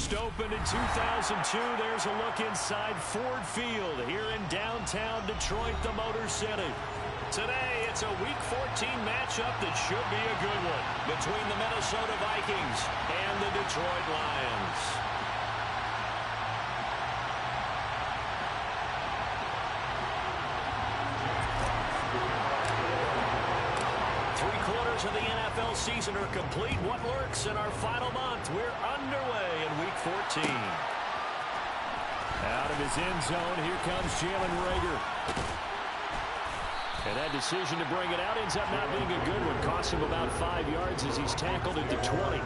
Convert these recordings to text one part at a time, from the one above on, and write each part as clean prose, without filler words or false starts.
First opened in 2002. There's a look inside Ford Field here in downtown Detroit, the Motor City. Today, it's a Week 14 matchup that should be a good one between the Minnesota Vikings and the Detroit Lions. Three-quarters of the NFL season are complete. What lurks in our final month? We're underway in Week 14. Out of his end zone, here comes Jalen Reagor. And that decision to bring it out ends up not being a good one. Costs him about 5 yards as he's tackled at the 20.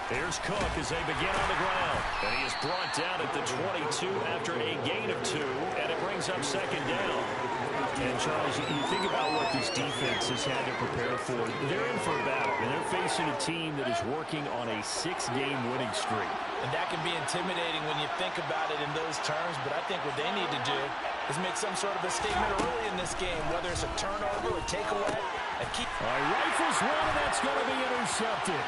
Here's Cook as they begin on the ground. And he is brought down at the 22 after a gain of 2. And it brings up second down. And, Charles, you think about what this defense has had to prepare for. They're in for a battle, and they're facing a team that is working on a 6-game winning streak. And that can be intimidating when you think about it in those terms, but I think what they need to do is make some sort of a statement early in this game, whether it's a turnover, a takeaway, a keep. All right, rifles one, and that's going to be intercepted.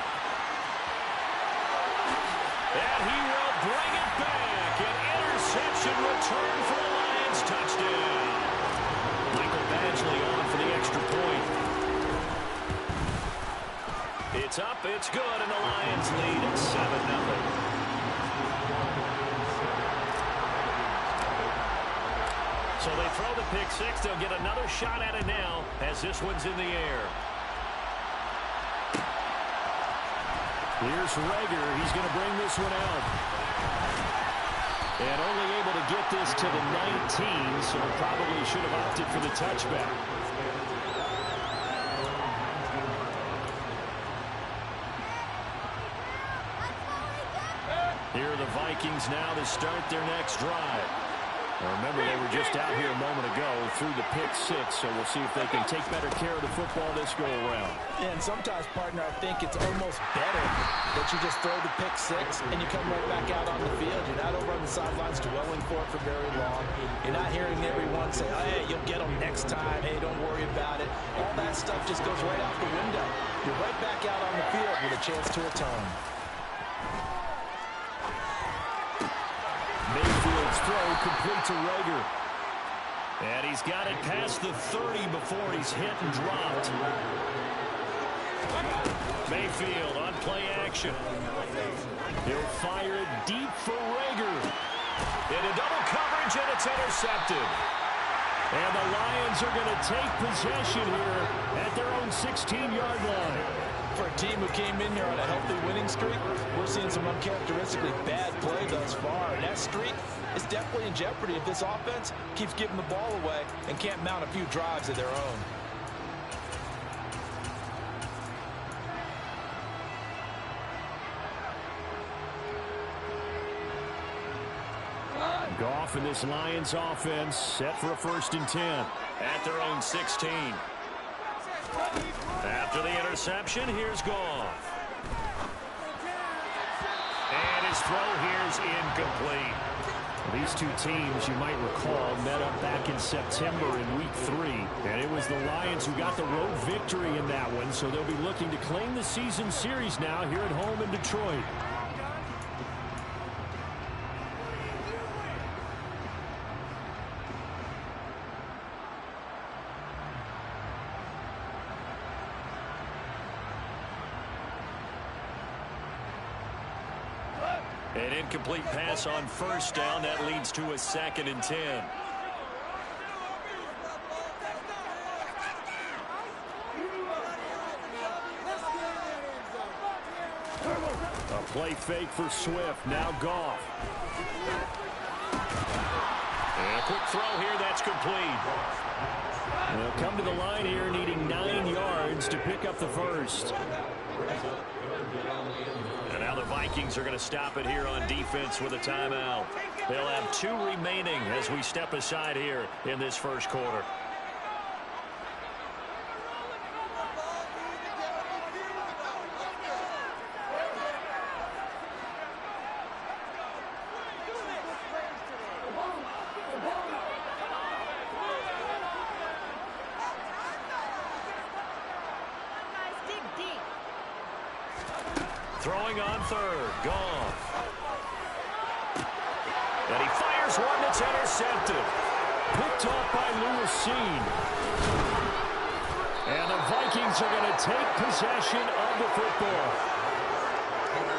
And he will bring it back. An interception return for a Lions touchdown. Michael Badgley on for the extra point. It's up, it's good, and the Lions lead at 7-0. So they throw the pick six. They'll get another shot at it now as this one's in the air. Here's Reagor. He's going to bring this one out. And only able to get this to the 19, so probably should have opted for the touchback. Here are the Vikings now to start their next drive. Now remember, they were just out here a moment ago through the pick six, so we'll see if they can take better care of the football this go-around. And sometimes, partner, I think it's almost better that you just throw the pick six and you come right back out on the field. You're not over on the sidelines dwelling for it for very long. You're not hearing everyone say, oh, hey, you'll get them next time. Hey, don't worry about it. All that stuff just goes right out the window. You're right back out on the field with a chance to atone. Mayfield's throw complete to Reagor. And he's got it past the 30 before he's hit and dropped. Mayfield on play action. He'll fire it deep for Reagor. Into double coverage, and it's intercepted. And the Lions are going to take possession here at their own 16-yard line. For a team who came in here on a healthy winning streak, we're seeing some uncharacteristically bad play thus far. And that streak is definitely in jeopardy if this offense keeps giving the ball away and can't mount a few drives of their own. Goff and this Lions offense set for a 1st and 10 at their own 16. After the interception, here's Goff. And his throw here's incomplete. These two teams, you might recall, met up back in September in Week 3. And it was the Lions who got the road victory in that one, so they'll be looking to claim the season series now here at home in Detroit. An incomplete pass on 1st down. That leads to a 2nd and 10. A play fake for Swift. Now Goff. And a quick throw here. That's complete. They'll come to the line here needing 9 yards to pick up the first. And now the Vikings are going to stop it here on defense with a timeout. They'll have 2 remaining as we step aside here in this first quarter. Throwing on third. Goff. And he fires one that's intercepted. Picked off by Lewis Cine. And the Vikings are going to take possession of the football.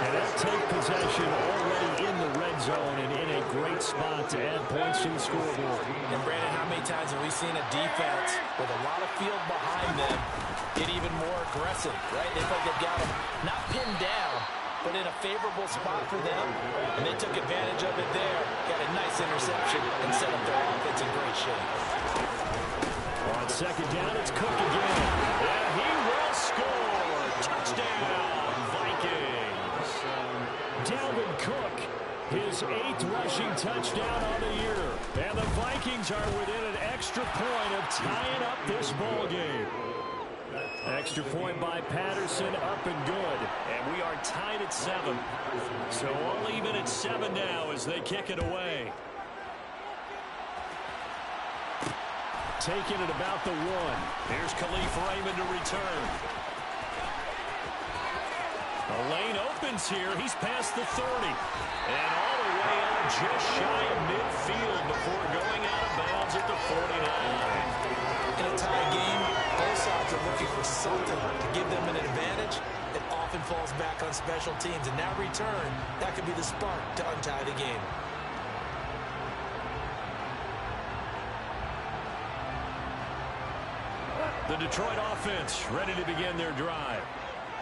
And they'll take possession already in the red zone and in a great spot to add points to the scoreboard. And Brandon, how many times have we seen a defense with a lot of field behind them get even more aggressive, right? They felt they've got them not pinned down, but in a favorable spot for them, and they took advantage of it there, got a nice interception, and set up their offense in great shape. On second down, it's Cook again, and he will score. Touchdown, Vikings. Dalvin Cook, his 8th rushing touchdown on the year, and the Vikings are within an extra point of tying up this ball game. Extra point by Patterson, up and good. And we are tied at 7. So all even at 7 now as they kick it away. Taking it about the 1. Here's Khalif Raymond to return. The lane opens here. He's past the 30. And all the way out just shy of midfield before going out of bounds at the 49. In a tie game, both sides are looking for something to give them an advantage. It often falls back on special teams. And that return, that could be the spark to untie the game. The Detroit offense ready to begin their drive.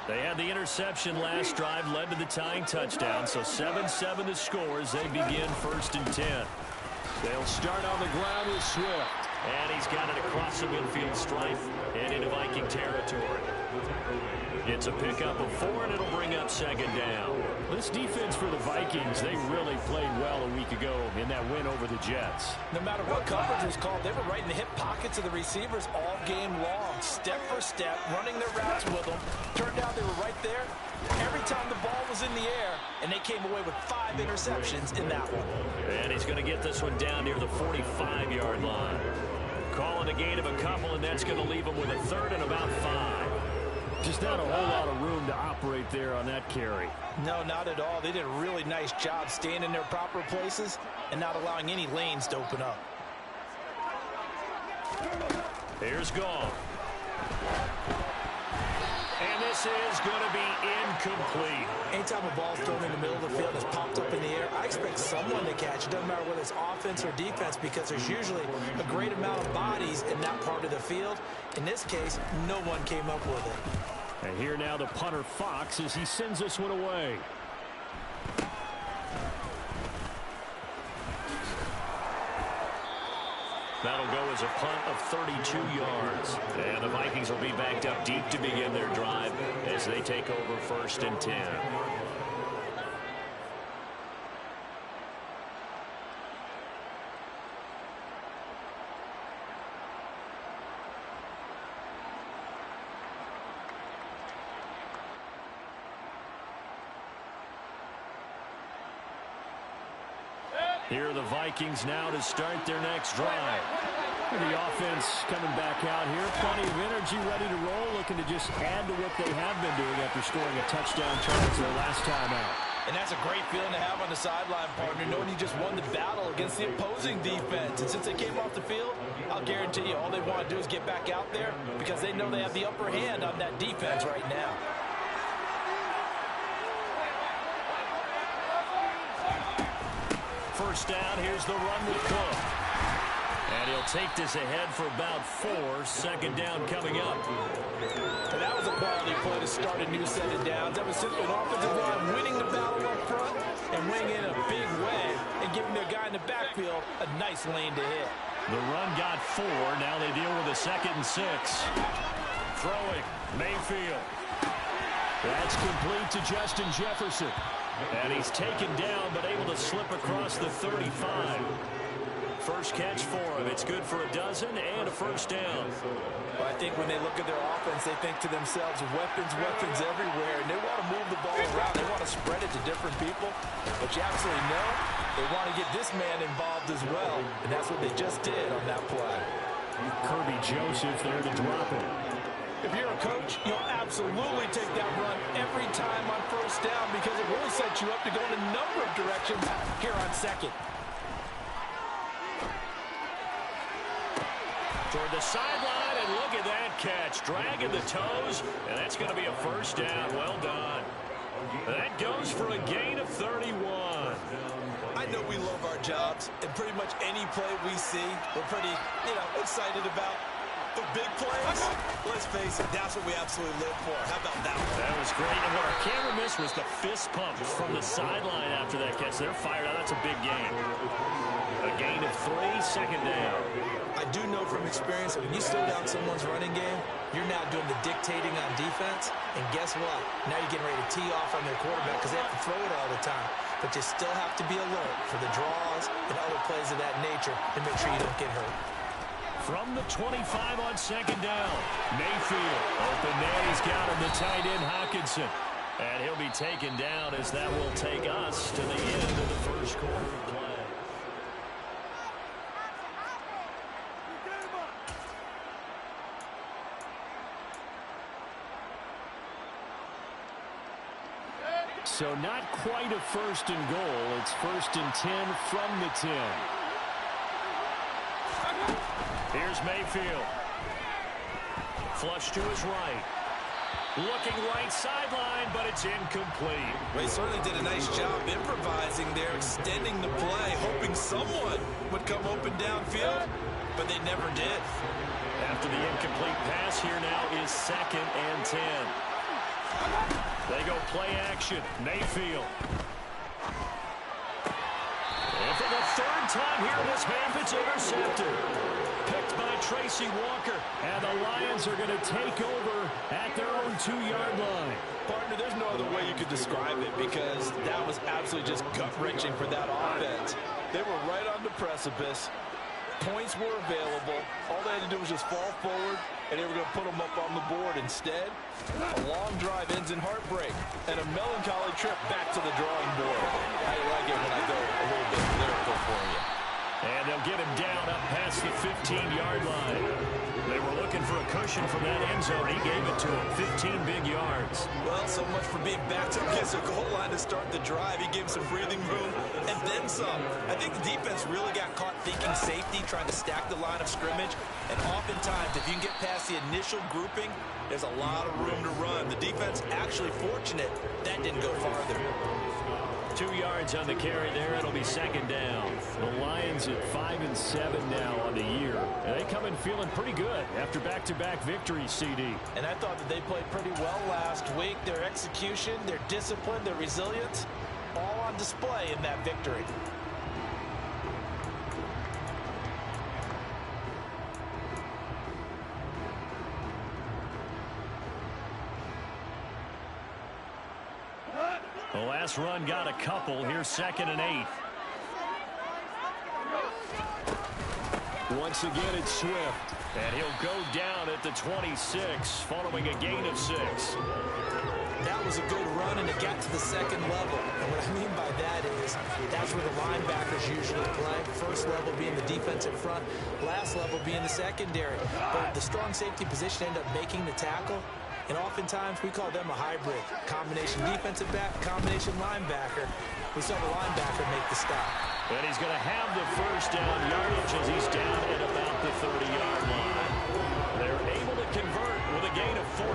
They had the interception last drive, led to the tying touchdown. So 7-7 the score as they begin 1st and 10. They'll start on the ground with Swift. And he's got it across the midfield stripe and into Viking territory. It's a pickup of 4, and it'll bring up 2nd down. This defense for the Vikings, they really played well a week ago in that win over the Jets. No matter what coverage was called, they were right in the hip pockets of the receivers all game long, step for step, running their routes with them. Turned out they were right there every time the ball was in the air, and they came away with 5 interceptions in that one. And he's going to get this one down near the 45-yard line. Calling a gain of a couple, and that's going to leave him with a 3rd and about 5. Just not a whole lot of room to operate there on that carry. No, not at all. They did a really nice job staying in their proper places and not allowing any lanes to open up. Here's Goff. And this is going to be incomplete. Anytime a ball's thrown in the middle of the field and it's popped up in the air, I expect someone to catch it. Doesn't matter whether it's offense or defense, because there's usually a great amount of bodies in that part of the field. In this case, no one came up with it. And here now the punter Fox as he sends this one away. That'll go as a punt of 32 yards. And the Vikings will be backed up deep to begin their drive as they take over 1st and 10. Here are the Vikings now to start their next drive. The offense coming back out here. Plenty of energy, ready to roll, looking to just add to what they have been doing after scoring a touchdown charge their last time out. And that's a great feeling to have on the sideline, partner, knowing you just won the battle against the opposing defense. And since they came off the field, I'll guarantee you all they want to do is get back out there because they know they have the upper hand on that defense right now. First down, here's the run with Cook. And he'll take this ahead for about 4. 2nd down coming up. And that was a quality play to start a new set of downs. That was simply an offensive line winning the battle up front and winning in a big way and giving their guy in the backfield a nice lane to hit. The run got 4. Now they deal with a 2nd and 6. Throwing, Mayfield. That's complete to Justin Jefferson. And he's taken down, but able to slip across the 35. First catch for him. It's good for a dozen and a first down. Well, I think when they look at their offense, they think to themselves, weapons, weapons everywhere. And they want to move the ball around. They want to spread it to different people. But you absolutely know they want to get this man involved as well. And that's what they just did on that play. Kirby Joseph there to drop it. If you're a coach, you'll absolutely take that run every time on first down because it really sets you up to go in a number of directions here on second. Toward the sideline, and look at that catch. Dragging the toes, and that's going to be a first down. Well done. That goes for a gain of 31. I know we love our jobs, and pretty much any play we see, we're pretty, excited about. The big plays, let's face it, that's what we absolutely live for. How about that one? That was great. And what our camera missed was the fist pump from the sideline after that catch. They're fired out. That's a big gain. A gain of 3, second down. I do know from experience that when you slow down someone's running game, you're now doing the dictating on defense. And guess what? Now you're getting ready to tee off on their quarterback because they have to throw it all the time. But you still have to be alert for the draws and other plays of that nature to make sure you don't get hurt. From the 25 on second down, Mayfield. Open net, he's got him, the tight end, Hockenson. And he'll be taken down as that will take us to the end of the first quarter of play. So not quite a first and goal. It's first and 10 from the 10. Here's Mayfield. Flush to his right. Looking right sideline, but it's incomplete. Well, he certainly did a nice job improvising there, extending the play, hoping someone would come open downfield, but they never did. After the incomplete pass, here now is second and 10. They go play action. Mayfield. And for the third time here in this half, it's intercepted. Picked by Tracy Walker. And the Lions are going to take over at their own 2-yard line. Partner, there's no other way you could describe it because that was absolutely just gut-wrenching for that offense. They were right on the precipice. Points were available. All they had to do was just fall forward, and they were going to put them up on the board. Instead, a long drive ends in heartbreak and a melancholy trip back to the drawing board. I like it when I go a little bit lyrical for you. And they'll get him down up past the 15-yard line. They were looking for a cushion from that end zone. He gave it to him. 15 big yards. Well, so much for being backed up against the goal line to start the drive. He gave him some breathing room and then some. I think the defense really got caught thinking safety, trying to stack the line of scrimmage. And oftentimes, if you can get past the initial grouping, there's a lot of room to run. The defense actually fortunate that didn't go farther. 2 yards on the carry there. It'll be second down. The Lions at 5-7 now on the year. And they come in feeling pretty good after back-to-back victories, CD. And I thought that they played pretty well last week. Their execution, their discipline, their resilience, all on display in that victory. The last run got a couple. Here's second and 8. Once again, it's Swift. And he'll go down at the 26 following a gain of 6. That was a good run, and it got to the second level. And what I mean by that is that's where the linebackers usually play. First level being the defensive front, last level being the secondary. But the strong safety position ended up making the tackle. And oftentimes, we call them a hybrid. Combination defensive back, combination linebacker. We saw the linebacker make the stop. And he's going to have the first down yardage as he's down at about the 30-yard line. They're able to convert with a gain of 4.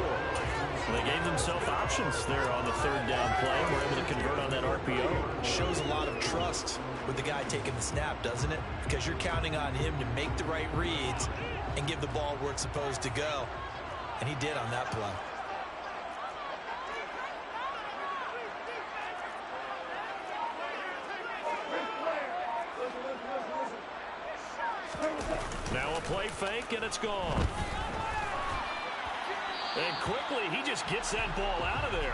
They gave themselves options there on the third down play. We're able to convert on that RPO. Shows a lot of trust with the guy taking the snap, doesn't it? Because you're counting on him to make the right reads and give the ball where it's supposed to go. And he did on that play. Now a play fake, and it's gone. And quickly, he just gets that ball out of there.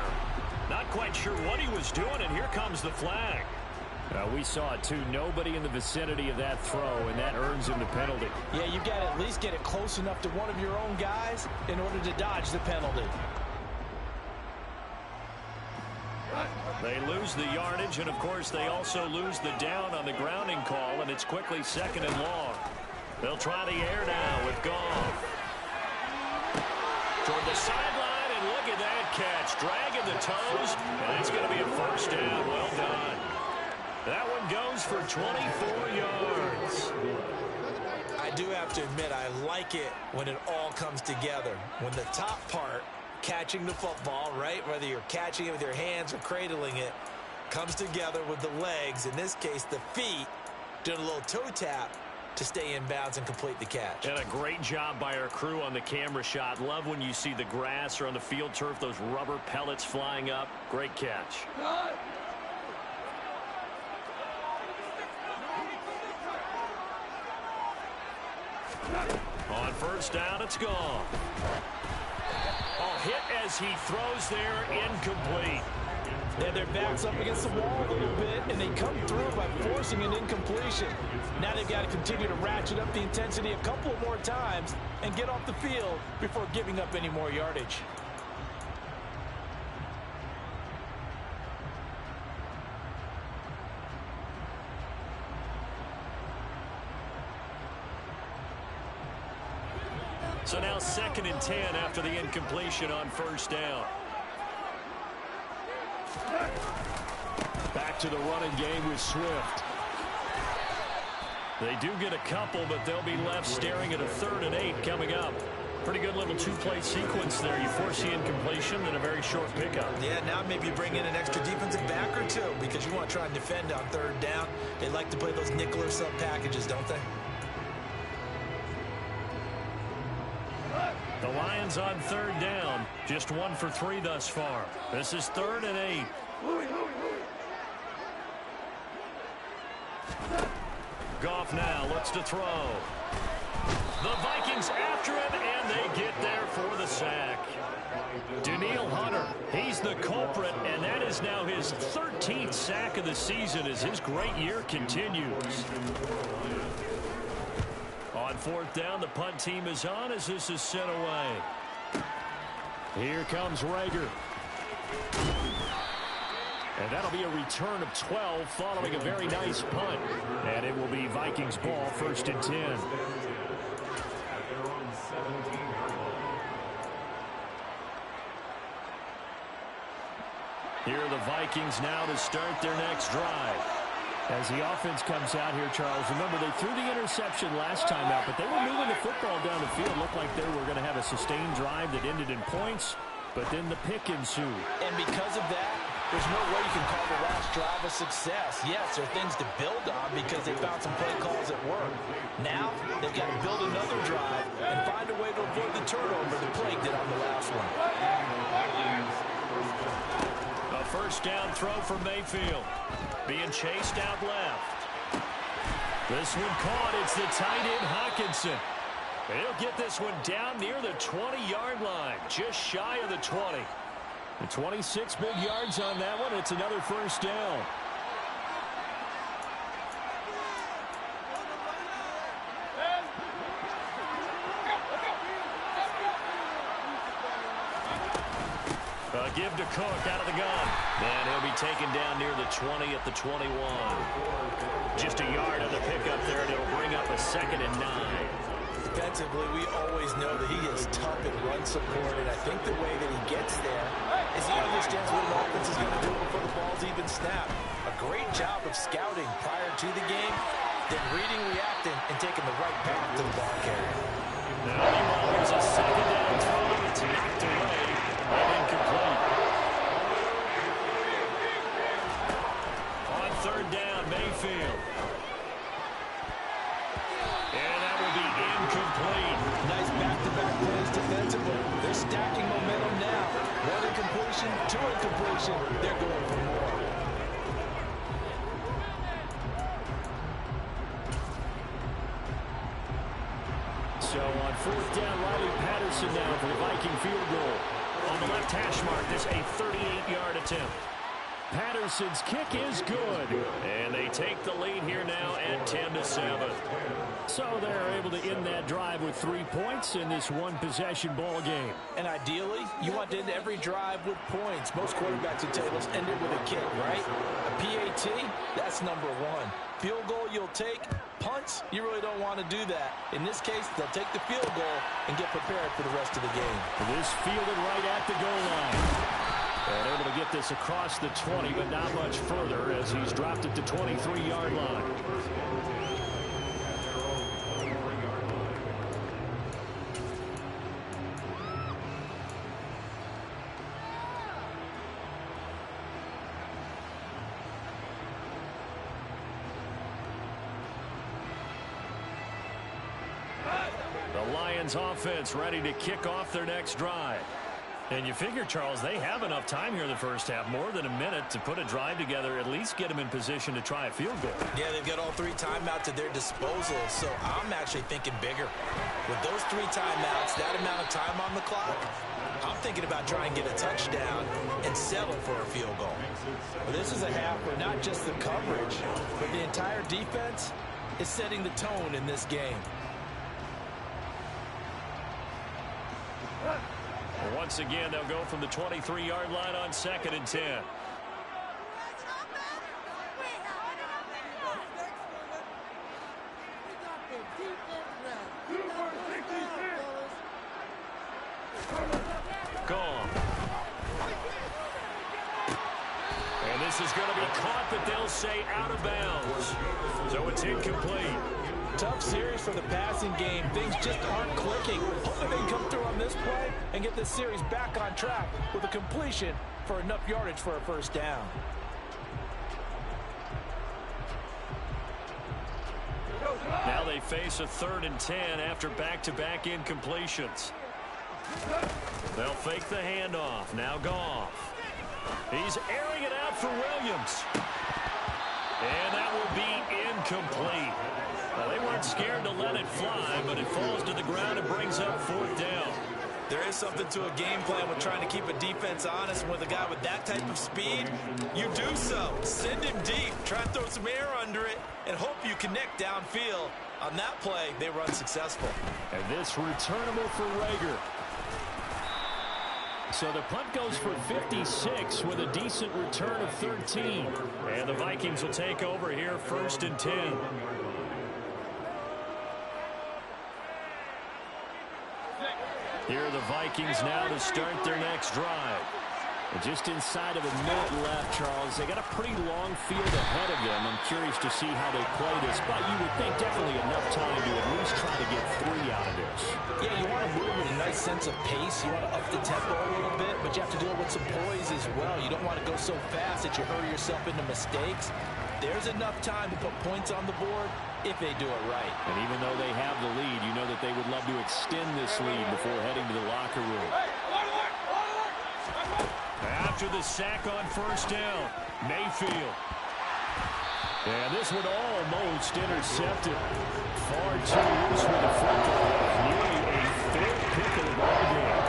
Not quite sure what he was doing, and here comes the flag. We saw it, too. Nobody in the vicinity of that throw, and that earns him the penalty. Yeah, you've got to at least get it close enough to one of your own guys in order to dodge the penalty. They lose the yardage, and, of course, they also lose the down on the grounding call, and it's quickly second and long. They'll try the air now with Goff. Toward the the sideline, and look at that catch. Dragging the toes, and it's going to be a first down. Well done. That one goes for 24 yards. I do have to admit, I like it when it all comes together. When the top part, catching the football, right, whether you're catching it with your hands or cradling it, comes together with the legs, in this case the feet, doing a little toe tap to stay in bounds and complete the catch. And a great job by our crew on the camera shot. Love when you see the grass or on the field turf, those rubber pellets flying up. Great catch. On first down, it's gone. Hit as he throws there, incomplete. Yeah, their back's up against the wall a little bit, and they come through by forcing an incompletion. Now they've got to continue to ratchet up the intensity a couple of more times and get off the field before giving up any more yardage. So now 2nd and 10 after the incompletion on first down. Back to the running game with Swift. They do get a couple, but they'll be left staring at a 3rd and 8 coming up. Pretty good little two-play sequence there. You force the incompletion, then a very short pickup. Yeah, now maybe bring in an extra defensive back or two because you want to try and defend on 3rd down. They like to play those nickel or sub packages, don't they? The Lions on 3rd down. Just 1 for 3 thus far. This is 3rd and 8. Goff now looks to throw. The Vikings after him, and they get there for the sack. Danielle Hunter, he's the culprit, and that is now his 13th sack of the season as his great year continues. On 4th down, the punt team is on as this is sent away. Here comes Rager. And that'll be a return of 12 following a very nice punt. And it will be Vikings ball, 1st and 10. Here are the Vikings now to start their next drive. As the offense comes out here, Charles, remember they threw the interception last time out, but they were moving the football down the field. Looked like they were going to have a sustained drive that ended in points, but then the pick ensued. And because of that, there's no way you can call the last drive a success. Yes, there are things to build on because they found some play calls at work. Now, they've got to build another drive and find a way to avoid the turnover the play did on the last one. A first down throw for Mayfield. Being chased out left. This one caught. It's the tight end Hockenson. He'll get this one down near the 20-yard line. Just shy of the 20. And 26 big yards on that one. It's another first down. Give to Cook out of the gun. And he'll be taken down near the 20 at the 21. Just a yard on the pickup there, and it'll bring up a 2nd and 9. Defensively, we always know that he is tough at run support, and I think the way that he gets there is he understands what an offense is going to do before the ball's even snapped. A great job of scouting prior to the game, then reading, reacting, and taking the right path to the ball carrier. Now, meanwhile, here's a 2nd down throw. It's knocked away and incomplete. On 3rd down, Mayfield. And that will be incomplete. Nice back-to-back plays defensively. They're stacking momentum now. 1 incompletion, 2 incompletion. They're going for more. So on 4th down, Riley Patterson now for the Viking field goal. On the left hash mark, this a 38-yard attempt. Patterson's kick is good. And they take the lead here now at 10-7. So they're able to end that drive with 3 points in this one-possession ball game. And ideally, you want to end every drive with points. Most quarterbacks would tell us end it with a kick, right? A PAT, that's number one. Field goal you'll take. Punts, you really don't want to do that. In this case, they'll take the field goal and get prepared for the rest of the game. This fielded right at the goal line. And able to get this across the 20, but not much further as he's dropped it to 23-yard line. The Lions offense ready to kick off their next drive. And you figure, Charles, they have enough time here in the first half, more than a minute to put a drive together, at least get them in position to try a field goal. Yeah, they've got all 3 timeouts at their disposal, so I'm actually thinking bigger. With those 3 timeouts, that amount of time on the clock, I'm thinking about trying to get a touchdown and settle for a field goal. Well, this is a half where not just the coverage, but the entire defense is setting the tone in this game. Once again, they'll go from the 23-yard line on 2nd and 10. Gone. And this is going to be caught, but they'll say out of bounds. So it's incomplete. Tough series for the passing game. Things just aren't clicking. Hoping they can come through on this play and get this series back on track with a completion for enough yardage for a first down. Now they face a 3rd and 10 after back-to-back incompletions. They'll fake the handoff. Now Goff. He's airing it out for Williams. And that will be incomplete. Well, they weren't scared to let it fly, but it falls to the ground and brings up 4th down. There is something to a game plan with trying to keep a defense honest. And with a guy with that type of speed, you do so. Send him deep. Try and throw some air under it and hope you connect downfield. On that play, they were unsuccessful. And this returnable for Rager. So the punt goes for 56 with a decent return of 13. And the Vikings will take over here 1st and 10. Here are the Vikings now to start their next drive. And just inside of a minute left, Charles. They got a pretty long field ahead of them. I'm curious to see how they play this, but you would think definitely enough time to at least try to get 3 out of this. Yeah, you want to move with a nice sense of pace. You want to up the tempo a little bit, but you have to do it with some poise as well. You don't want to go so fast that you hurry yourself into mistakes. There's enough time to put points on the board if they do it right. And even though they have the lead, you know that they would love to extend this lead before heading to the locker room. After the sack on 1st down, Mayfield. And this one almost intercepted. Far too loose with the football. Nearly a 3rd pick of the ball game.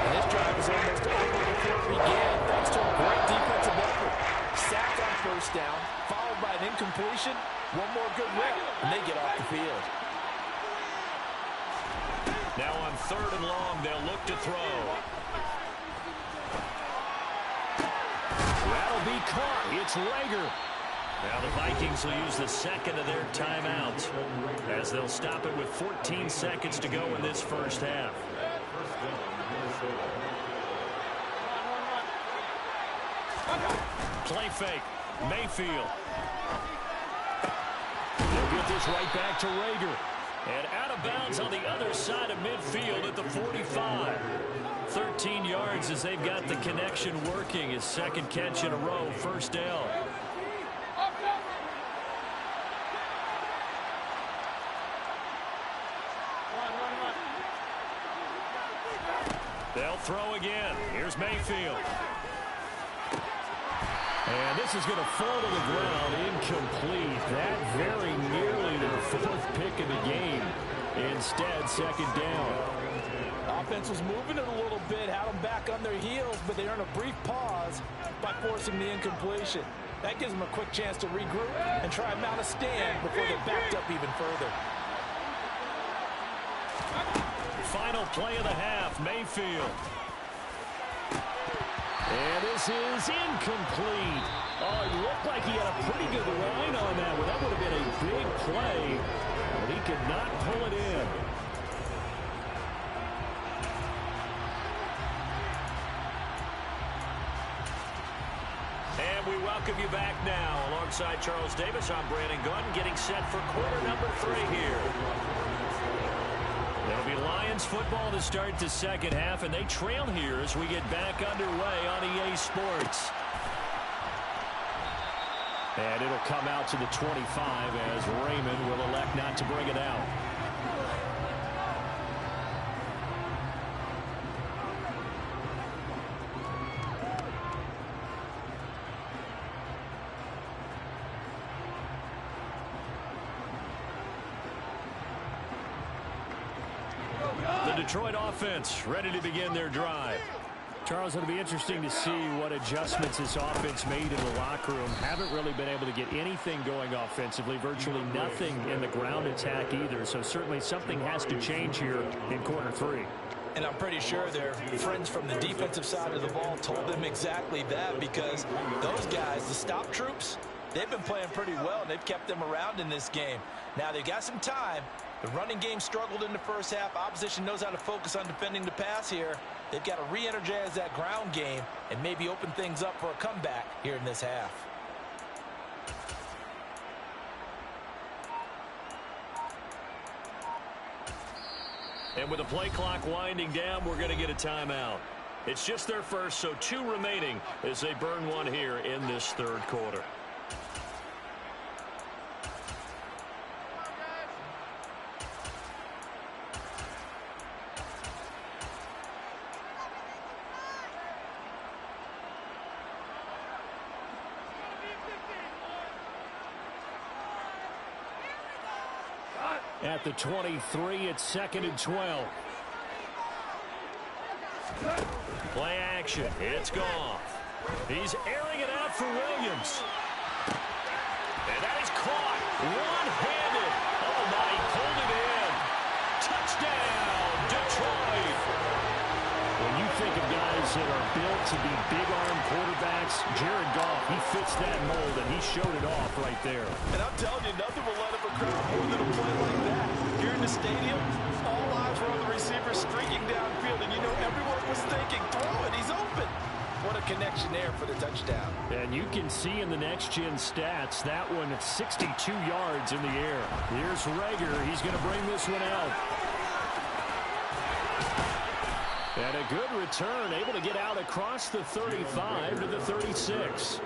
And this drive is almost over before it began, thanks to a great defensive effort. Sack on 1st down, followed by an incompletion. One more good rip, and they get off the field. Now on 3rd and long, they'll look to throw. That'll be caught. It's Rager. Now the Vikings will use the 2nd of their timeouts as they'll stop it with 14 seconds to go in this first half. Play fake. Mayfield. They'll get this right back to Rager. And out of bounds on the other side of midfield at the 45. 13 yards as they've got the connection working. His 2nd catch in a row, 1st down. They'll throw again. Here's Mayfield. And this is going to fall to the ground, incomplete. That very nearly their 4th pick of the game. Instead, second down. Offense was moving it a little bit, had them back on their heels, but they earned a brief pause by forcing the incompletion. That gives them a quick chance to regroup and try and mount a stand before they're backed up even further. Final play of the half, Mayfield. And this is incomplete. Oh, it looked like he had a pretty good line on that one. That would have been a big play, but he could not pull it in. And we welcome you back now. Alongside Charles Davis, I'm Brandon Gaudin, getting set for quarter number 3 here. It'll be Lions football to start the second half, and they trail here as we get back underway on EA Sports. And it'll come out to the 25 as Raymond will elect not to bring it out. Detroit offense ready to begin their drive. Charles, it'll be interesting to see what adjustments this offense made in the locker room. Haven't really been able to get anything going offensively, virtually nothing in the ground attack either. So certainly something has to change here in quarter 3. And I'm pretty sure their friends from the defensive side of the ball told them exactly that, because those guys, the stop troops, they've been playing pretty well, and they've kept them around in this game. Now they've got some time. The running game struggled in the first half. Opposition knows how to focus on defending the pass here. They've got to re-energize that ground game and maybe open things up for a comeback here in this half. And with the play clock winding down, we're going to get a timeout. It's just their first, so 2 remaining as they burn one here in this third quarter. At the 23, it's 2nd and 12. Play action. It's Goff. He's airing it out for Williams. And that is caught. One-handed. Oh, my. He pulled it in. Touchdown, Detroit. When you think of guys that are built to be big-arm quarterbacks, Jared Goff, he fits that mold, and he showed it off right there. And I'm telling you, nothing will let up a crowd more than a play like that. Here in the stadium, all eyes were on the receiver streaking downfield, and you know everyone was thinking, throw it, he's open. What a connection there for the touchdown. And you can see in the next-gen stats, that one at 62 yards in the air. Here's Reagor. He's going to bring this one out. And a good return, able to get out across the 35 to the 36.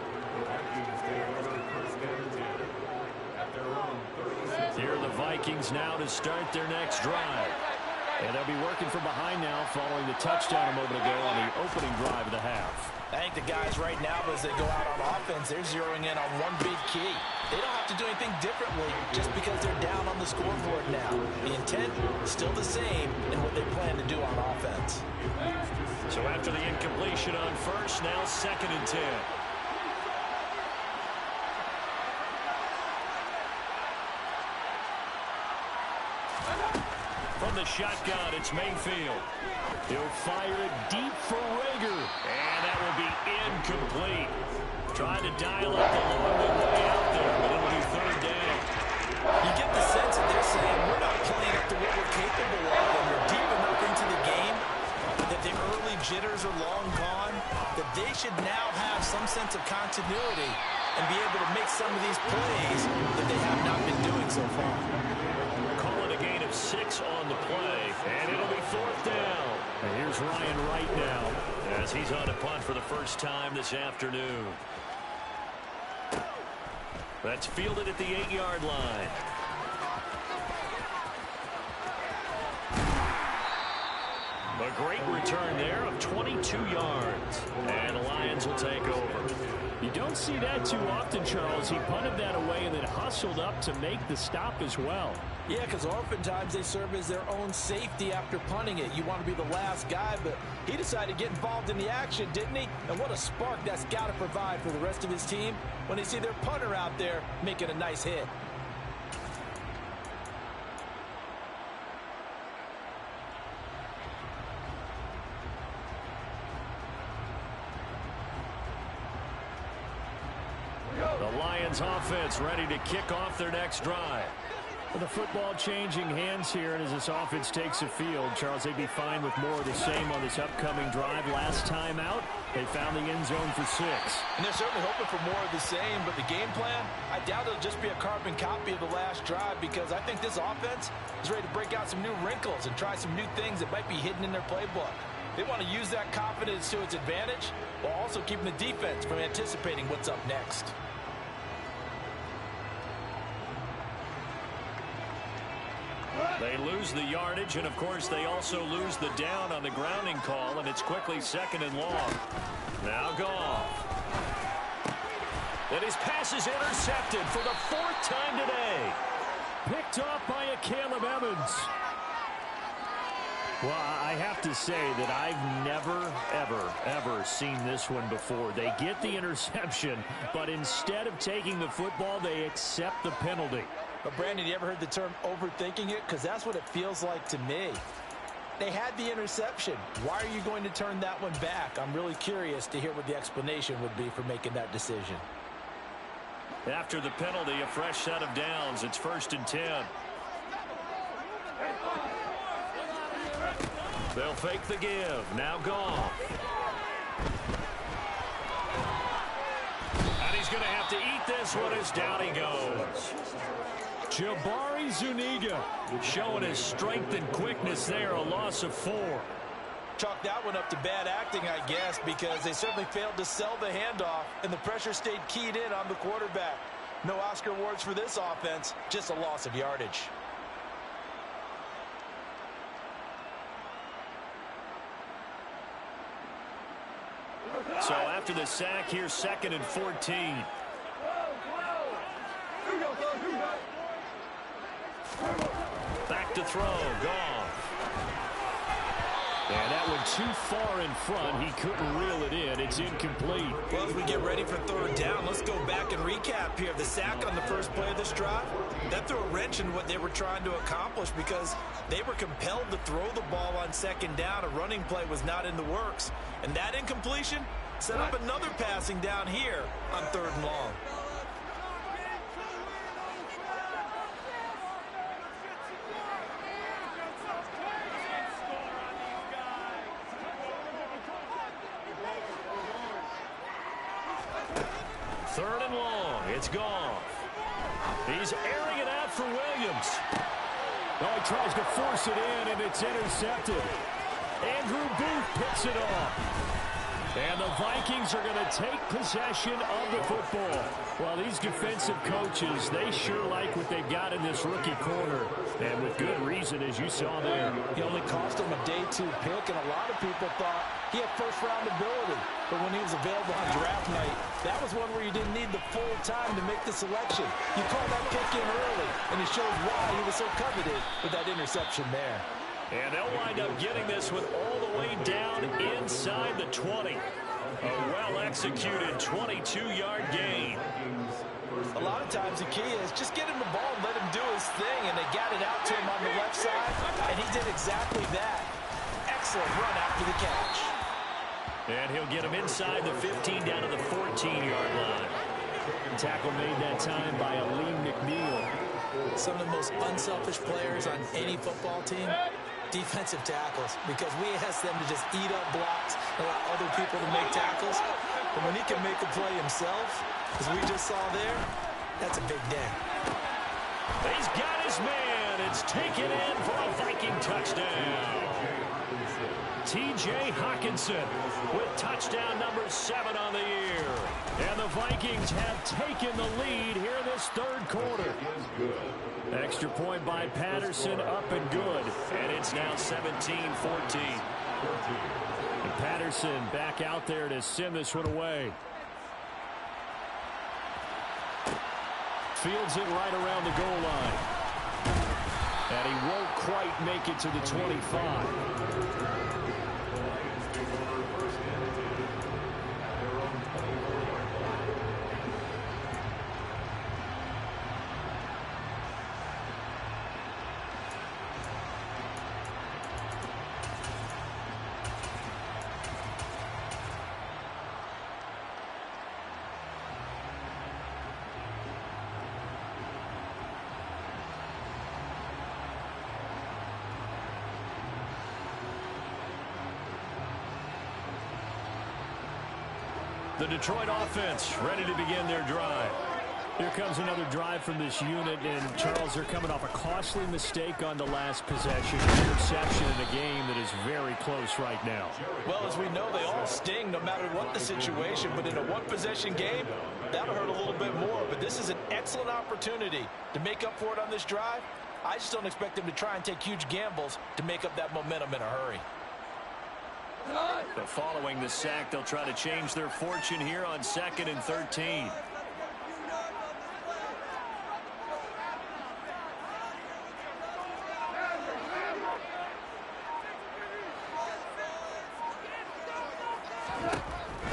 Here are the Vikings now to start their next drive. And they'll be working from behind now following the touchdown a moment ago on the opening drive of the half. I think the guys right now, as they go out on offense, they're zeroing in on one big key. They don't have to do anything differently just because they're down on the scoreboard now. The intent is still the same in what they plan to do on offense. So after the incompletion on first, now 2nd and 10. From the shotgun, it's Mayfield. He'll fire it deep for Reagor. And that will be incomplete. Trying to dial up the long way out there, but it'll be 3rd down. You get the sense that they're saying we're not playing up to what we're capable of, and we're deep enough into the game that the early jitters are long gone, that they should now have some sense of continuity and be able to make some of these plays that they have not been doing so far. Call it a gain of 6 on the play, and it'll be 4th down. And here's Ryan Wright now as he's on a punt for the first time this afternoon. That's fielded at the 8-yard line. The great return there of 22 yards. And the Lions will take over. You don't see that too often, Charles. He punted that away and then hustled up to make the stop as well. Yeah, because oftentimes they serve as their own safety after punting it. You want to be the last guy, but he decided to get involved in the action, didn't he? And what a spark that's got to provide for the rest of his team when they see their punter out there making a nice hit. The Lions offense ready to kick off their next drive. With the football changing hands here, and as this offense takes the field, Charles, they'd be fine with more of the same on this upcoming drive. Last time out, they found the end zone for 6. And they're certainly hoping for more of the same, but the game plan, I doubt it'll just be a carbon copy of the last drive, because I think this offense is ready to break out some new wrinkles and try some new things that might be hidden in their playbook. They want to use that confidence to its advantage while also keeping the defense from anticipating what's up next. They lose the yardage, and of course they also lose the down on the grounding call, and it's quickly 2nd and long. Now Goff. And his pass is intercepted for the 4th time today. Picked off by a Caleb Evans. Well, I have to say that I've never, ever seen this one before. They get the interception, but instead of taking the football, they accept the penalty. But, Brandon, you ever heard the term overthinking it? Because that's what it feels like to me. They had the interception. Why are you going to turn that one back? I'm really curious to hear what the explanation would be for making that decision. After the penalty, a fresh set of downs. It's 1st and 10. They'll fake the give. Now Goff. And he's going to have to eat this one as down he goes. Jabari Zuniga showing his strength and quickness there, a loss of 4. Chalk that one up to bad acting, I guess, because they certainly failed to sell the handoff, and the pressure stayed keyed in on the quarterback. No Oscar awards for this offense, just a loss of yardage. So after the sack, here's 2nd and 14. Back to throw, Goff. And that one too far in front. He couldn't reel it in. It's incomplete. Well, as we get ready for 3rd down, let's go back and recap here. The sack on the first play of this drive, that threw a wrench in what they were trying to accomplish because they were compelled to throw the ball on 2nd down. A running play was not in the works. And that incompletion set up another passing down here on 3rd and long. Third and long. It's Goff. He's airing it out for Williams. Oh, he tries to force it in, and it's intercepted. Andrew Booth picks it off. And the Vikings are going to take possession of the football. Well, these defensive coaches, they sure like what they've got in this rookie corner. And with good reason, as you saw there. He only cost him a day 2 pick, and a lot of people thought he had first-round ability. But when he was available on draft night, that was one where you didn't need the full time to make the selection. You called that pick in early, and it shows why he was so coveted with that interception there. And they'll wind up getting this one all the way down inside the 20. A well-executed 22-yard gain. A lot of times the key is just get him the ball and let him do his thing, and they got it out to him on the left side, and he did exactly that. Excellent run after the catch. And he'll get him inside the 15 down to the 14-yard line. Tackle made that time by Aleem McNeil. Some of the most unselfish players on any football team, defensive tackles, because we ask them to just eat up blocks and allow other people to make tackles. But when he can make a play himself, as we just saw there, that's a big day. He's got his man. It's taken in for a Viking touchdown. T.J. Hockenson with touchdown number 7 on the year. And the Vikings have taken the lead here in this third quarter. Extra point by Patterson, up and good. And it's now 17-14. And Patterson back out there to send this one away. Fields it right around the goal line. And he won't quite make it to the 25. The Detroit offense ready to begin their drive. Here comes another drive from this unit, and Charles, they're coming off a costly mistake on the last possession. Interception in a game that is very close right now. Well, as we know, they all sting no matter what the situation, but in a one-possession game, that'll hurt a little bit more. But this is an excellent opportunity to make up for it on this drive. I just don't expect them to try and take huge gambles to make up that momentum in a hurry. But following the sack, they'll try to change their fortune here on 2nd and 13.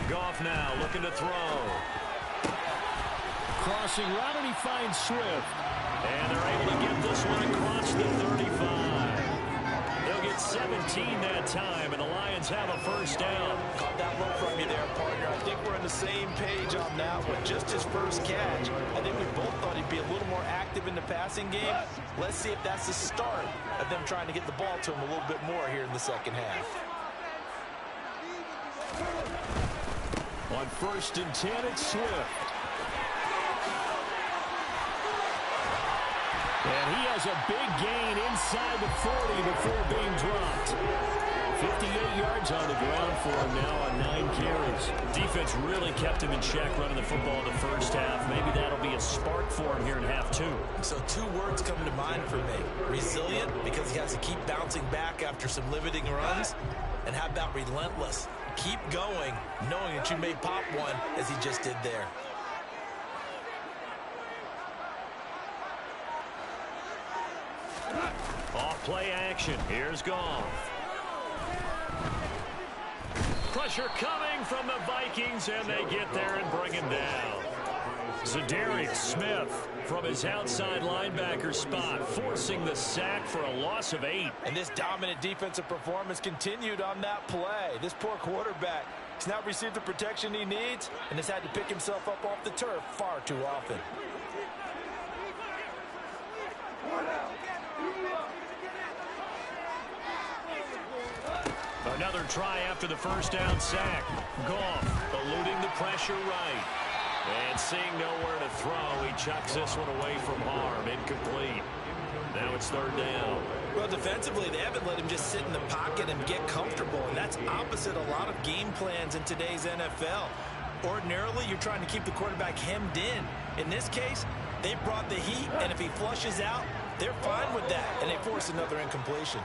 Goff now looking to throw. Crossing route, and he finds Swift. And they're able to get this one across the 35. They'll get 17 that time, and the Lions have a first down. Caught that look from you there, partner. I think we're on the same page on that one. Just his first catch. I think we both thought he'd be a little more active in the passing game. Let's see if that's the start of them trying to get the ball to him a little bit more here in the second half. On 1st and 10, it's Swift. And he has a big gain inside the 40 before being dropped. 58 yards on the ground for him now on 9 carries. Defense really kept him in check running the football in the first half. Maybe that'll be a spark for him here in half 2. So 2 words come to mind for me. Resilient, because he has to keep bouncing back after some limiting runs. And how about relentless? Keep going, knowing that you may pop one, as he just did there. Off play action. Here's Goff. Pressure coming from the Vikings, and they get there and bring him down. Za'Darius Smith from his outside linebacker spot, forcing the sack for a loss of 8. And this dominant defensive performance continued on that play. This poor quarterback has not received the protection he needs and has had to pick himself up off the turf far too often. Another try after the first down sack. Goff eluding the pressure right. And seeing nowhere to throw, he chucks this one away from harm. Incomplete. Now it's 3rd down. Well, defensively, they haven't let him just sit in the pocket and get comfortable, and that's opposite a lot of game plans in today's NFL. Ordinarily, you're trying to keep the quarterback hemmed in. In this case, they brought the heat, and if he flushes out, they're fine with that, and they force another incompletion.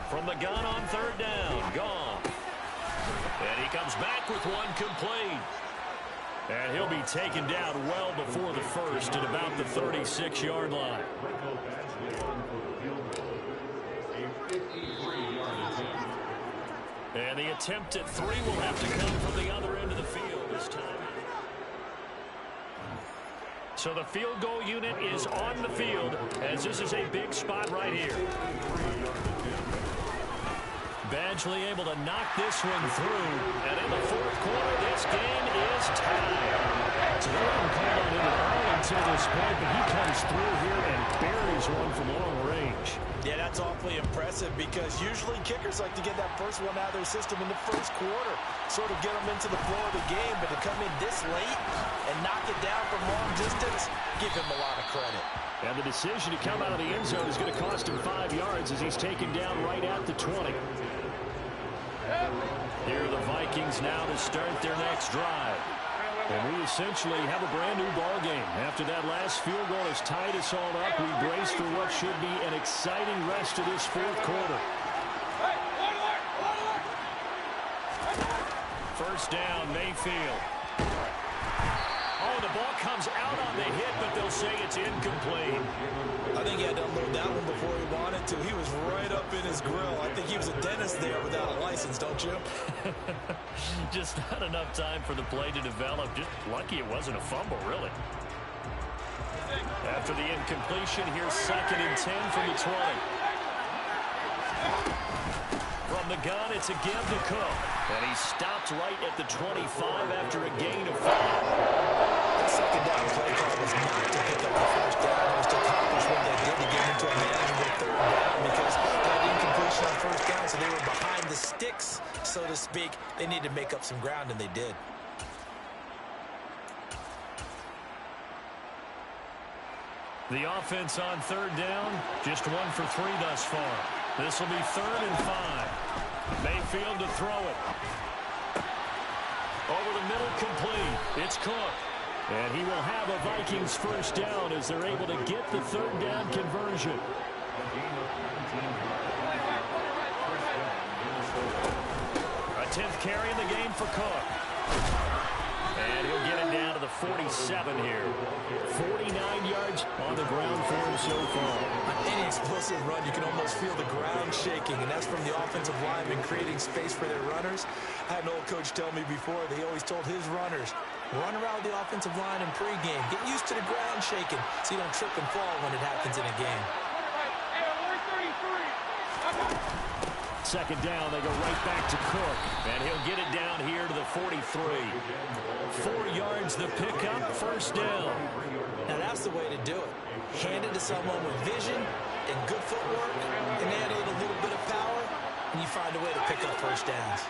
From the gun on 3rd down, Goff. And he comes back with one complete. And he'll be taken down well before the first at about the 36-yard line. And the attempt at 3 will have to come from the other end of the field this time. So the field goal unit is on the field, as this is a big spot right here. Badgley able to knock this one through. And in the 4th quarter, this game is tied. So they're called on in an early to this point, but he comes through here and buries one from long range. Yeah, that's awfully impressive because usually kickers like to get that first one out of their system in the first quarter, sort of get them into the flow of the game, but to come in this late and knock it down from long distance, give him a lot of credit. And the decision to come out of the end zone is going to cost him 5 yards as he's taken down right at the 20. Here are the Vikings now to start their next drive. And we essentially have a brand-new ball game. After that last field goal has tied us all up, we brace for what should be an exciting rest of this fourth quarter. First down, Mayfield. Oh, the ball comes out on the hit, but they'll say it's incomplete. I think he had to unload that one before he wanted to. He was right up in his grill. I think he was a dentist there without a license, don't you? Just not enough time for the play to develop. Just lucky it wasn't a fumble, really. After the incompletion, here's 2nd and 10 from the 20. From the gun, it's again to Cook. And he stopped right at the 25 after a gain of 5. The second down play call was not to pick up the first down. It was to accomplish what they did to get into a manageable third down because they had incompletion on first down, so they were behind the sticks, so to speak. They needed to make up some ground, and they did. The offense on third down, just 1 for 3 thus far. This will be 3rd and 5. Mayfield to throw it. Over the middle, complete. It's Cook. And he will have a Vikings first down as they're able to get the 3rd down conversion. A 10th carry in the game for Cook. And he'll get it down to the 47 here. 49 yards on the ground for him so far. On any explosive run, you can almost feel the ground shaking, and that's from the offensive linemen creating space for their runners. I had an old coach tell me before, they always told his runners, run around the offensive line in pregame. Get used to the ground shaking so you don't trip and fall when it happens in a game. 2nd down, they go right back to Cook. And he'll get it down here to the 43. 4 yards the pickup, first down. Now that's the way to do it. Hand it to someone with vision and good footwork, and add in a little bit of power, and you find a way to pick up first downs.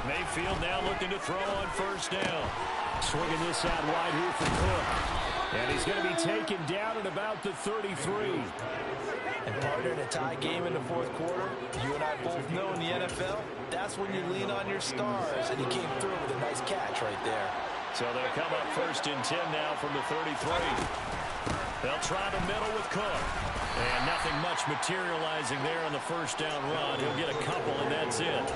Mayfield now looking to throw on first down. Swinging this out wide here for Cook. And he's going to be taken down at about the 33. And partner, in a tie game in the fourth quarter, you and I both know in the NFL, that's when you lean on your stars, and he came through with a nice catch right there. So they'll come up 1st and 10 now from the 33. They'll try the middle with Cook. And nothing much materializing there on the first down run. He'll get a couple, and that's it.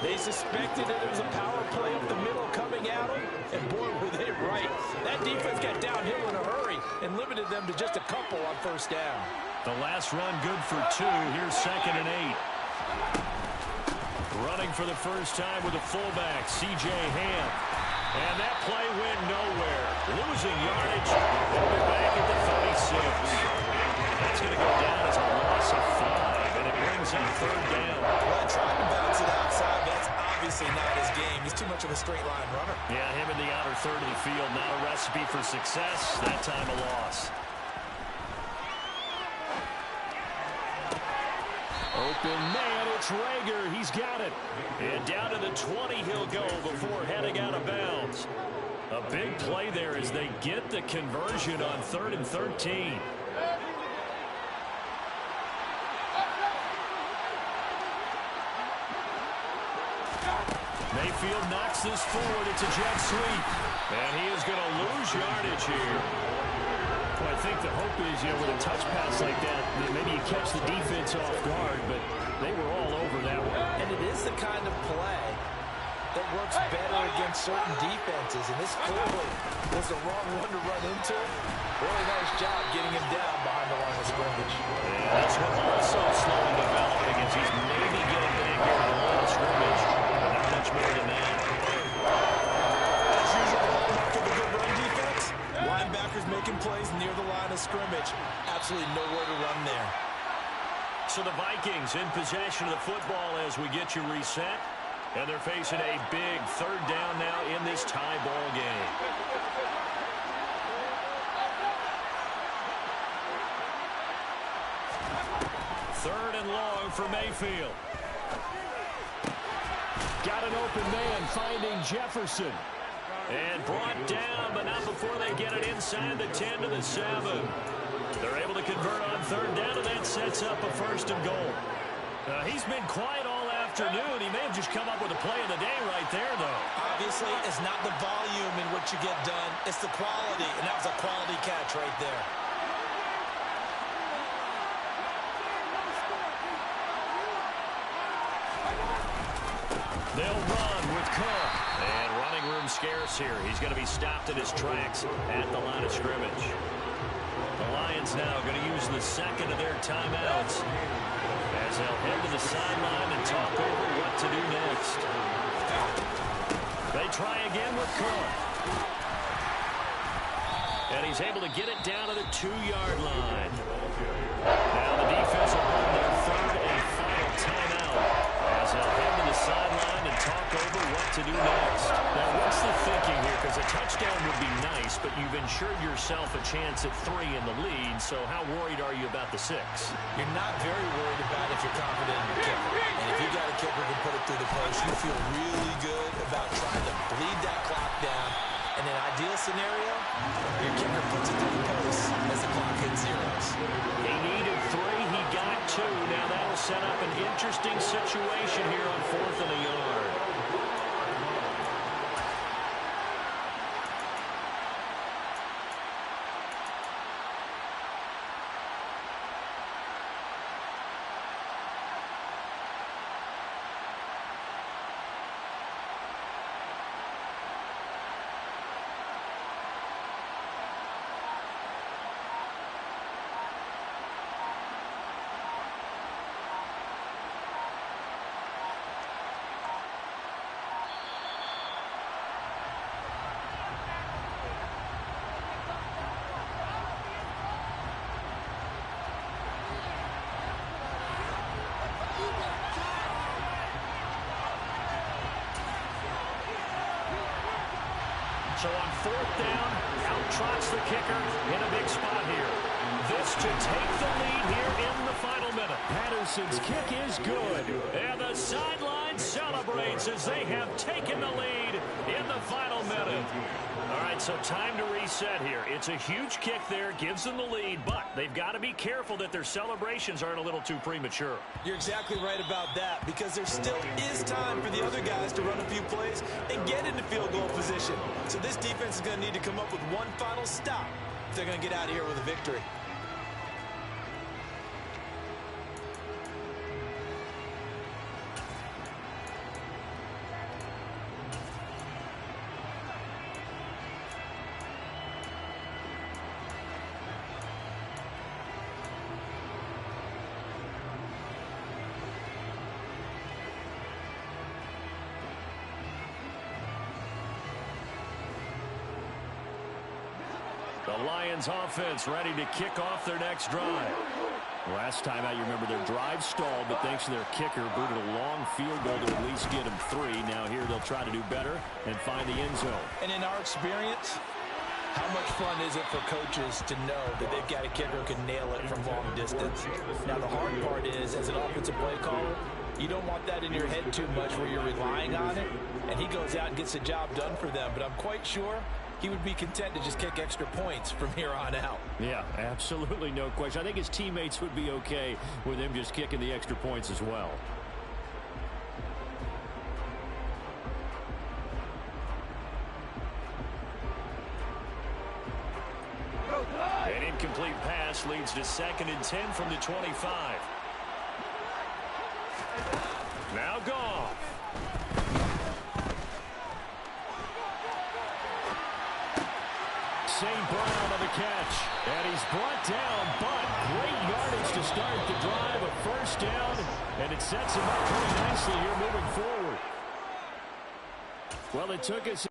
They suspected that it was a power play up the middle coming at them, and boy, were they right. That defense got downhill in a hurry and limited them to just a couple on first down. The last run good for 2. Here's 2nd and 8. Running for the first time with a fullback, C.J. Ham. And that play went nowhere. Losing yardage. They'll be back at the 36. That's going to go down as a loss of 5, and it brings up 3rd down. Well, trying to bounce it outside, that's obviously not his game. He's too much of a straight line runner. Yeah, him in the outer third of the field, not a recipe for success. That time a loss. Open man, it's Rager. He's got it. And down to the 20 he'll go before heading out of bounds. A big play there as they get the conversion on 3rd and 13. Mayfield knocks this forward. It's a jet sweep. And he is going to lose yardage here. Well, I think the hope is, with a touch pass like that maybe you catch the defense off guard, but they were all over that one. And it is the kind of play that works better against certain defenses, and this clearly was the wrong one to run into. Really nice job getting him down behind the line of scrimmage. And that's what also slowly developing as he's maybe getting back here on the line of scrimmage, but not much more than that. As usual, the hallmark of a good run defense, linebackers making plays near the line of scrimmage. Absolutely nowhere to run there. So the Vikings in possession of the football as we get you reset. And they're facing a big 3rd down now in this tie ball game. 3rd and long for Mayfield. Got an open man finding Jefferson. And brought down, but not before they get it inside the 10 to the 7. They're able to convert on 3rd down, and that sets up a 1st and goal. He's been quiet all afternoon. He may have just come up with a play of the day right there, though. Obviously, it's not the volume in which you get done. It's the quality, and that was a quality catch right there. They'll run with Cook. And running room scarce here. He's going to be stopped in his tracks at the line of scrimmage. The Lions now going to use the 2nd of their timeouts as they'll head to the sideline and talk over what to do next. They try again with Cook. And he's able to get it down to the 2-yard line. Now the defense will run their 3rd and final timeout as they'll head to the sideline and talk over what to do next. Now, what's the thinking here? Because a touchdown would be nice, but you've ensured yourself a chance at 3 in the lead, so how worried are you about the 6? You're not very worried about if you're confident in your kicker. And if you got a kicker who can put it through the post, you feel really good about trying to bleed that clock down. In an ideal scenario, your kicker puts it through the post as the clock hits zeros. He needed 3. He got 2. Now that'll set up an interesting situation here on 4th and a yard. So on 4th down, out trots the kicker in a big spot here. This to take the lead here in the final minute. Patterson's kick is good. And the sideline celebrates as they have taken the lead in the final minute. All right, so time to reset here. It's a huge kick there, gives them the lead, but they've got to be careful that their celebrations aren't a little too premature. You're exactly right about that, because there still is time for the other guys to run a few plays and get into field goal position. So this defense is going to need to come up with one final stop if they're going to get out of here with a victory. The Lions offense ready to kick off their next drive. Last time out, you remember their drive stalled, but thanks to their kicker, booted a long field goal to at least get them 3. Now here they'll try to do better and find the end zone. And in our experience, how much fun is it for coaches to know that they've got a kicker who can nail it from long distance? Now the hard part is, as an offensive play caller, you don't want that in your head too much where you're relying on it, and he goes out and gets the job done for them. But I'm quite sure he would be content to just kick extra points from here on out. Yeah, absolutely no question. I think his teammates would be okay with him just kicking the extra points as well. An incomplete pass leads to 2nd and 10 from the 25. Now Goff. St. Brown on the catch. And he's brought down, but great yardage to start the drive. A 1st down, and it sets him up pretty nicely here moving forward. Well, it took us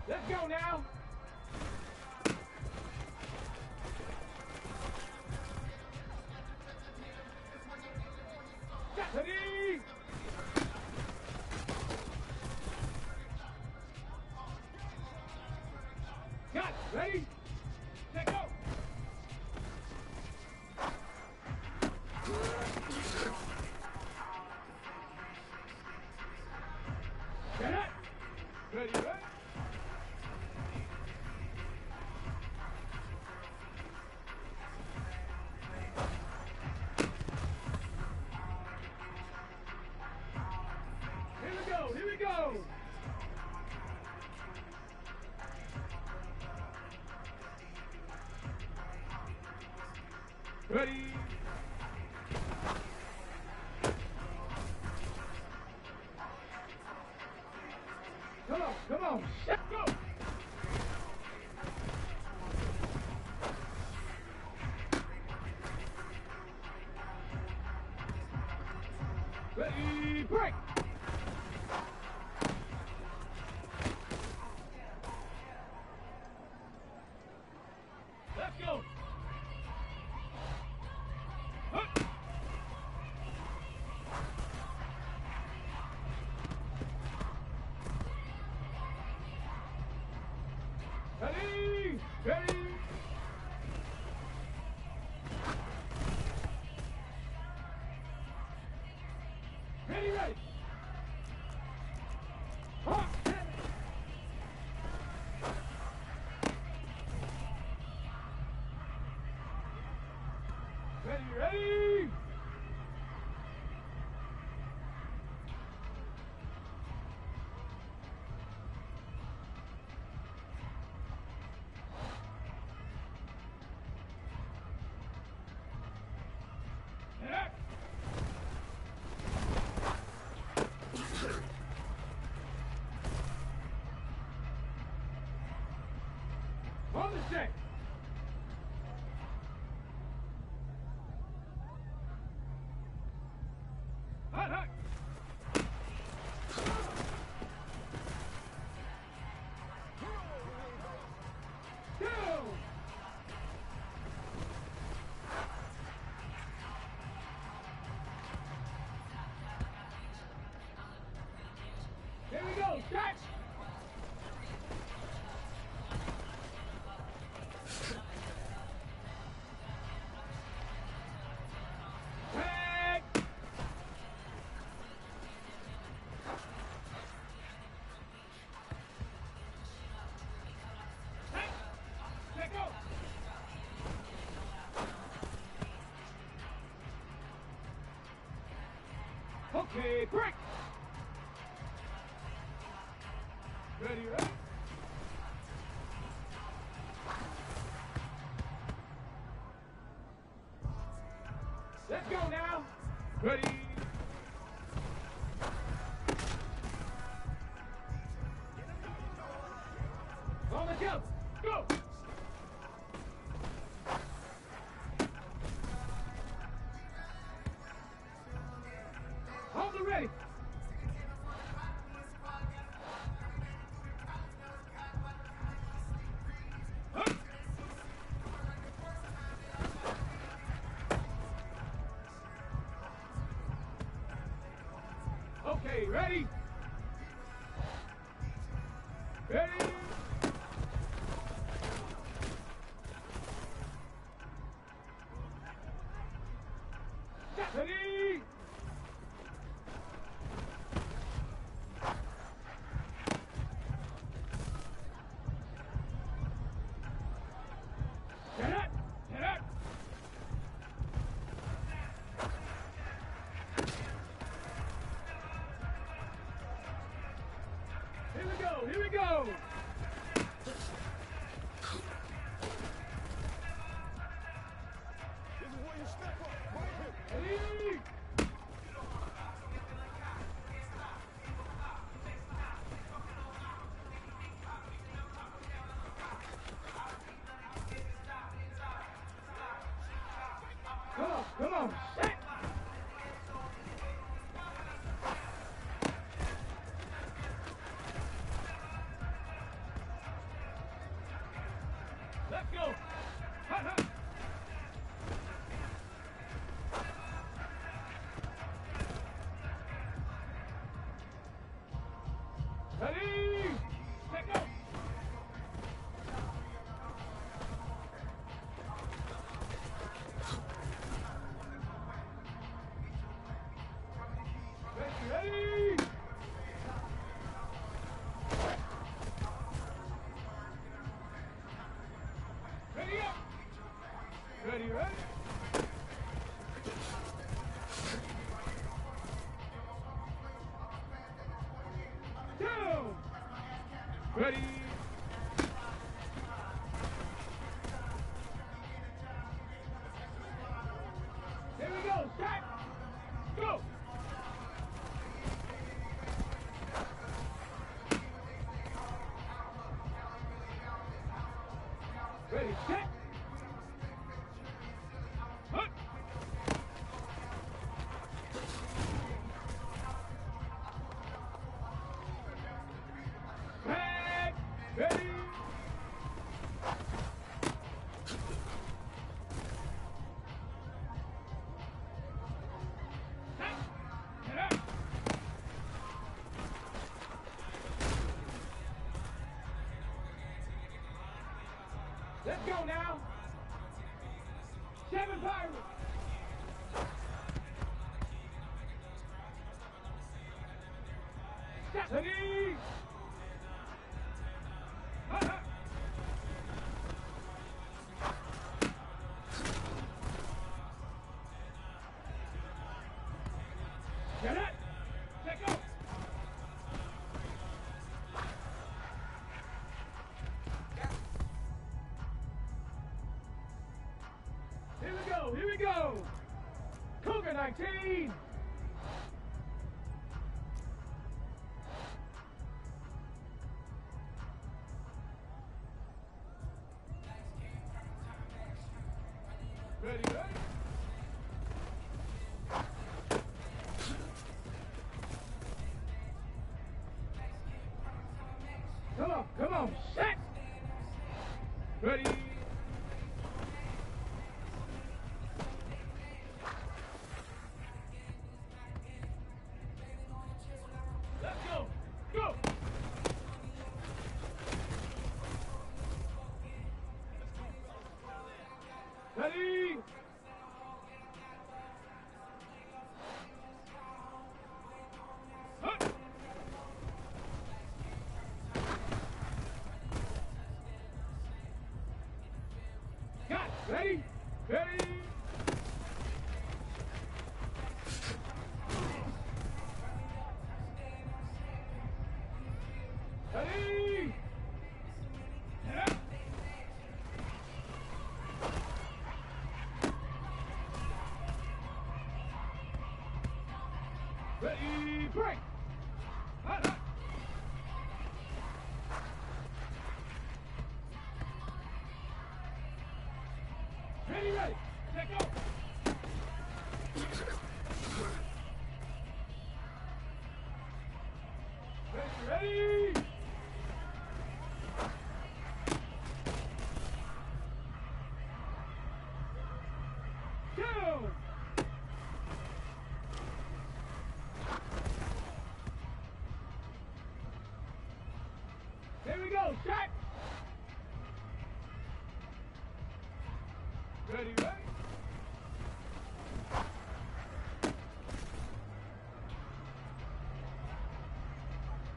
Let's go now. Ready? Got it. Ready? Let go. Get it. Ready, ready? Here we go, here we go! Ready? Come on, let's go! Ready, break! Let's go! Huh. Ready! Ready! Ready, ready! Huh. Ready, ready! Yeah. On the check. Hot, hot. Go. Here we go. Catch. Tag. Tag. Let go. Okay, break. Ready, ready? Let's go now. Ready? On the jump. Go. Hold it ready. Huh. Okay, ready? Ready? Ready? Get it! Get it! Here we go! Here we go! This is where you step up. Right here. Ready? Come on, come on! Shit. Let's go. Hut, hut. Ready. Let go. Ready. Ready up. Ready, ready. Down. Ready. Here we go. Set. Go. Ready, set. Hut. Back. Ready. Set. Get up. Let's go now. 7 Pirates. Set. Ready. Hut, hut. Get it. Let go. Here we go. Here we go. Cougar 19. Ready, ready. Come on, set. Ready. Let's go. Go. Ready. Hut. Got it. Ready. Ready. Ready. Get up. Ready, break! Hut, hut. Ready, ready! Let go! Ready, ready! Down! Here we go, shot! Ready, ready?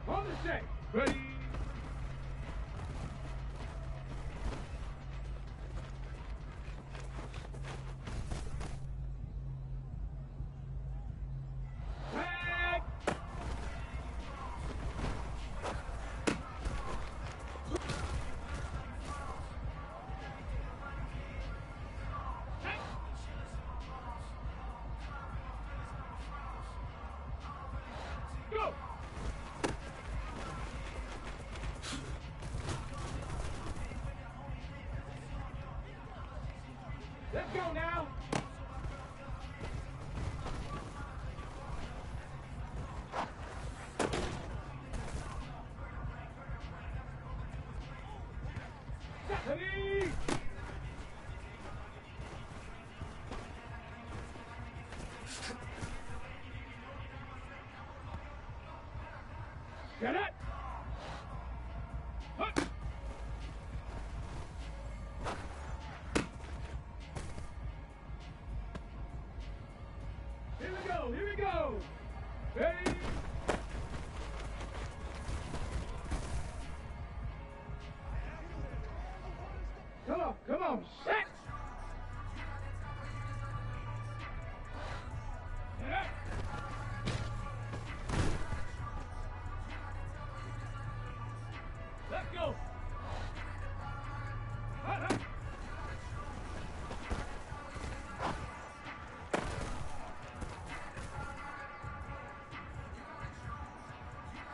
On the set. Ready? Back! Go! Let's go now! Ready? Get it! Hup. Here we go, here we go! Ready? Come on, set! Yeah. Let's go!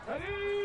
Ready?